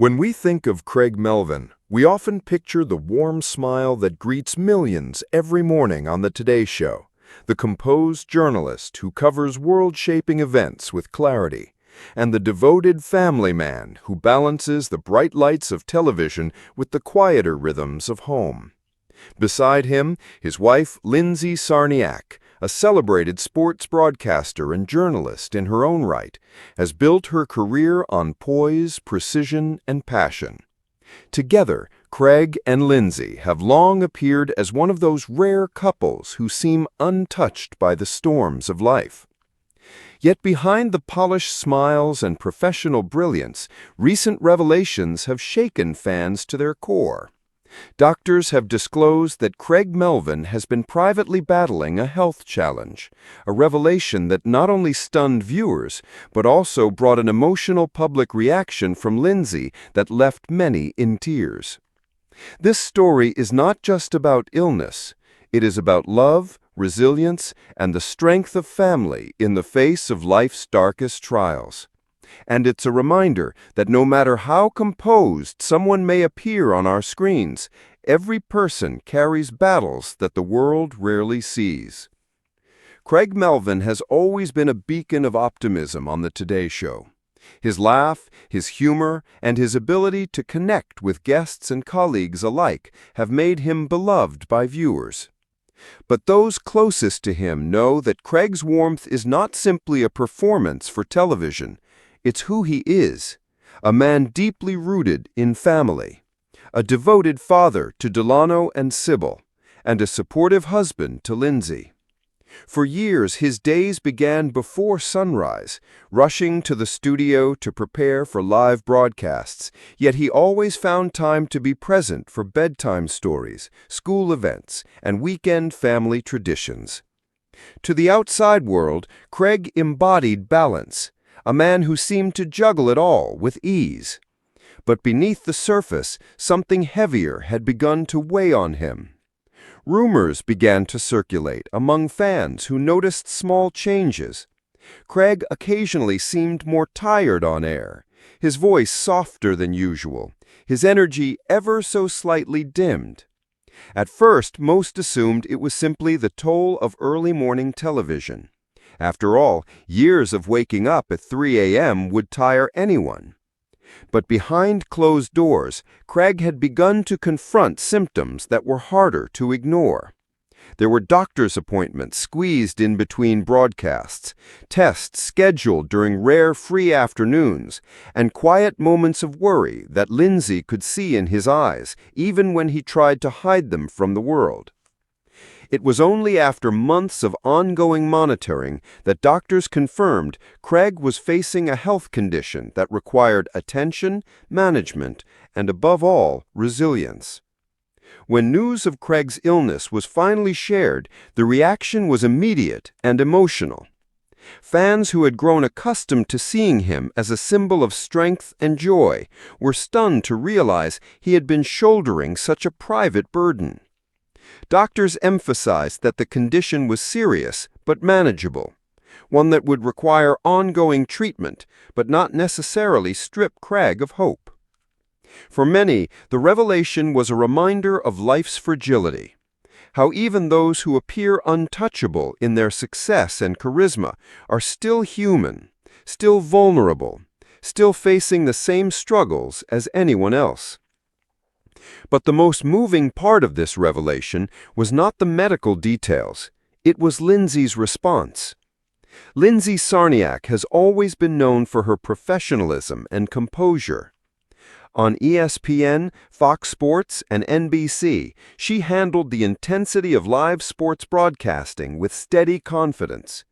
When we think of Craig Melvin, we often picture the warm smile that greets millions every morning on the Today Show, the composed journalist who covers world-shaping events with clarity, and the devoted family man who balances the bright lights of television with the quieter rhythms of home. Beside him, his wife, Lindsay Czarniak, a celebrated sports broadcaster and journalist in her own right, has built her career on poise, precision, and passion. Together, Craig and Lindsay have long appeared as one of those rare couples who seem untouched by the storms of life. Yet behind the polished smiles and professional brilliance, recent revelations have shaken fans to their core. Doctors have disclosed that Craig Melvin has been privately battling a health challenge, a revelation that not only stunned viewers, but also brought an emotional public reaction from Lindsay that left many in tears. This story is not just about illness. It is about love, resilience, and the strength of family in the face of life's darkest trials. And it's a reminder that no matter how composed someone may appear on our screens, every person carries battles that the world rarely sees. Craig Melvin has always been a beacon of optimism on the Today Show. His laugh, his humor, and his ability to connect with guests and colleagues alike have made him beloved by viewers. But those closest to him know that Craig's warmth is not simply a performance for television. It's who he is, a man deeply rooted in family, a devoted father to Delano and Sybil, and a supportive husband to Lindsay. For years, his days began before sunrise, rushing to the studio to prepare for live broadcasts, yet he always found time to be present for bedtime stories, school events, and weekend family traditions. To the outside world, Craig embodied balance, a man who seemed to juggle it all with ease. But beneath the surface, something heavier had begun to weigh on him. Rumors began to circulate among fans who noticed small changes. Craig occasionally seemed more tired on air, his voice softer than usual, his energy ever so slightly dimmed. At first, most assumed it was simply the toll of early morning television. After all, years of waking up at 3 a.m. would tire anyone. But behind closed doors, Craig had begun to confront symptoms that were harder to ignore. There were doctor's appointments squeezed in between broadcasts, tests scheduled during rare free afternoons, and quiet moments of worry that Lindsay could see in his eyes, even when he tried to hide them from the world. It was only after months of ongoing monitoring that doctors confirmed Craig was facing a health condition that required attention, management, and above all, resilience. When news of Craig's illness was finally shared, the reaction was immediate and emotional. Fans who had grown accustomed to seeing him as a symbol of strength and joy were stunned to realize he had been shouldering such a private burden. Doctors emphasized that the condition was serious but manageable, one that would require ongoing treatment but not necessarily strip Craig of hope. For many, the revelation was a reminder of life's fragility, how even those who appear untouchable in their success and charisma are still human, still vulnerable, still facing the same struggles as anyone else. But the most moving part of this revelation was not the medical details. It was Lindsay's response. Lindsay Czarniak has always been known for her professionalism and composure. On ESPN, Fox Sports, and NBC, she handled the intensity of live sports broadcasting with steady confidence.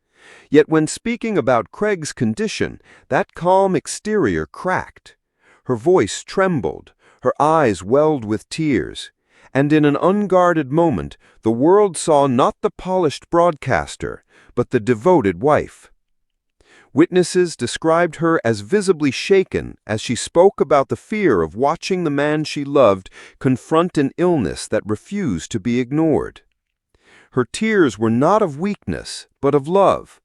Yet when speaking about Craig's condition, that calm exterior cracked. Her voice trembled. Her eyes welled with tears, and in an unguarded moment, the world saw not the polished broadcaster, but the devoted wife. Witnesses described her as visibly shaken as she spoke about the fear of watching the man she loved confront an illness that refused to be ignored. Her tears were not of weakness, but of love,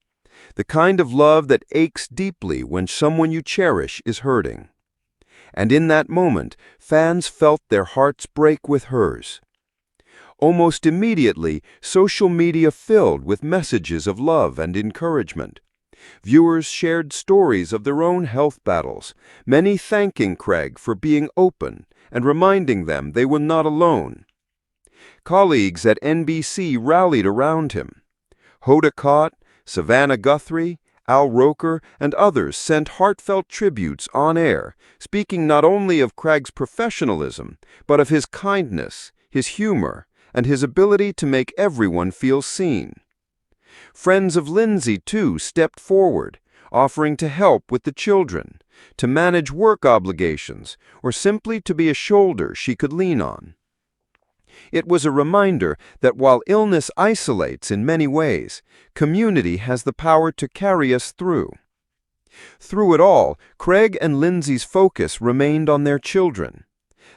the kind of love that aches deeply when someone you cherish is hurting. And in that moment, fans felt their hearts break with hers. Almost immediately, social media filled with messages of love and encouragement. Viewers shared stories of their own health battles, many thanking Craig for being open and reminding them they were not alone. Colleagues at NBC rallied around him. Hoda Kotb, Savannah Guthrie, Al Roker, and others sent heartfelt tributes on air, speaking not only of Craig's professionalism, but of his kindness, his humor, and his ability to make everyone feel seen. Friends of Lindsay, too, stepped forward, offering to help with the children, to manage work obligations, or simply to be a shoulder she could lean on. It was a reminder that while illness isolates in many ways, community has the power to carry us through. Through it all, Craig and Lindsay's focus remained on their children.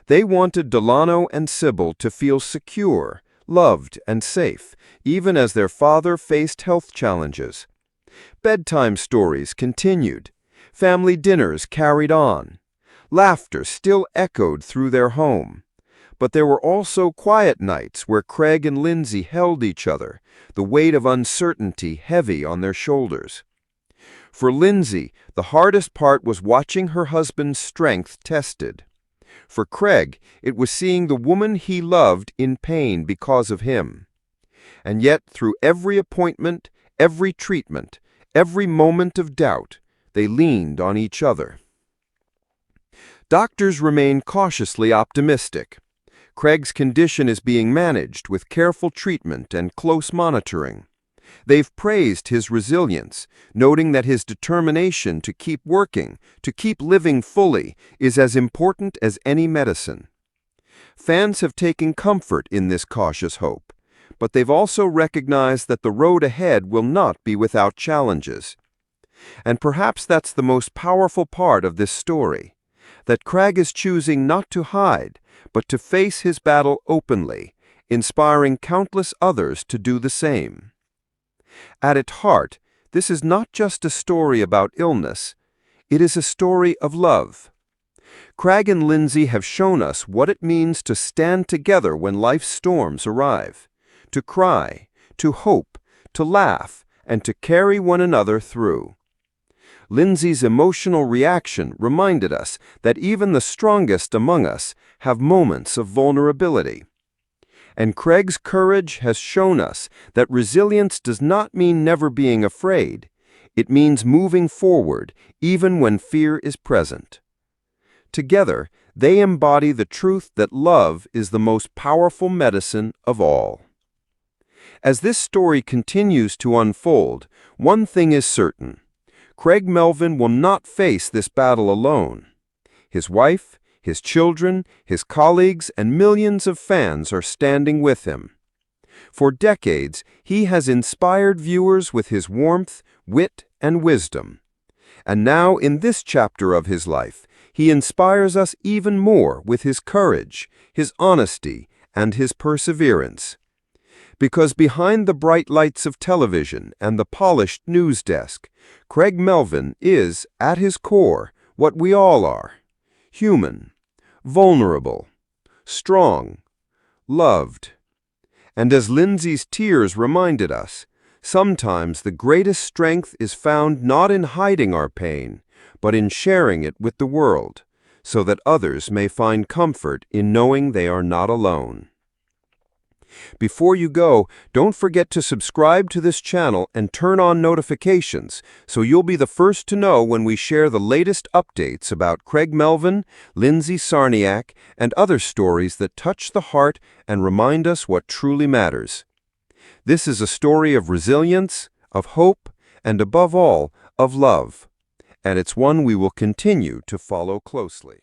They wanted Delano and Sybil to feel secure, loved, and safe, even as their father faced health challenges. Bedtime stories continued. Family dinners carried on. Laughter still echoed through their home. But there were also quiet nights where Craig and Lindsay held each other, the weight of uncertainty heavy on their shoulders. For Lindsay, the hardest part was watching her husband's strength tested. For Craig, it was seeing the woman he loved in pain because of him. And yet, through every appointment, every treatment, every moment of doubt, they leaned on each other. Doctors remain cautiously optimistic. Craig's condition is being managed with careful treatment and close monitoring. They've praised his resilience, noting that his determination to keep working, to keep living fully, is as important as any medicine. Fans have taken comfort in this cautious hope, but they've also recognized that the road ahead will not be without challenges. And perhaps that's the most powerful part of this story, that Craig is choosing not to hide, but to face his battle openly, inspiring countless others to do the same. At its heart, this is not just a story about illness, it is a story of love. Craig and Lindsay have shown us what it means to stand together when life's storms arrive, to cry, to hope, to laugh, and to carry one another through. Lindsay's emotional reaction reminded us that even the strongest among us have moments of vulnerability. And Craig's courage has shown us that resilience does not mean never being afraid. It means moving forward, even when fear is present. Together, they embody the truth that love is the most powerful medicine of all. As this story continues to unfold, one thing is certain. Craig Melvin will not face this battle alone. His wife, his children, his colleagues, and millions of fans are standing with him. For decades, he has inspired viewers with his warmth, wit, and wisdom. And now, in this chapter of his life, he inspires us even more with his courage, his honesty, and his perseverance. Because behind the bright lights of television and the polished news desk, Craig Melvin is, at his core, what we all are: human, vulnerable, strong, loved. And as Lindsay's tears reminded us, sometimes the greatest strength is found not in hiding our pain, but in sharing it with the world, so that others may find comfort in knowing they are not alone. Before you go, don't forget to subscribe to this channel and turn on notifications so you'll be the first to know when we share the latest updates about Craig Melvin, Lindsay Czarniak, and other stories that touch the heart and remind us what truly matters. This is a story of resilience, of hope, and above all, of love. And it's one we will continue to follow closely.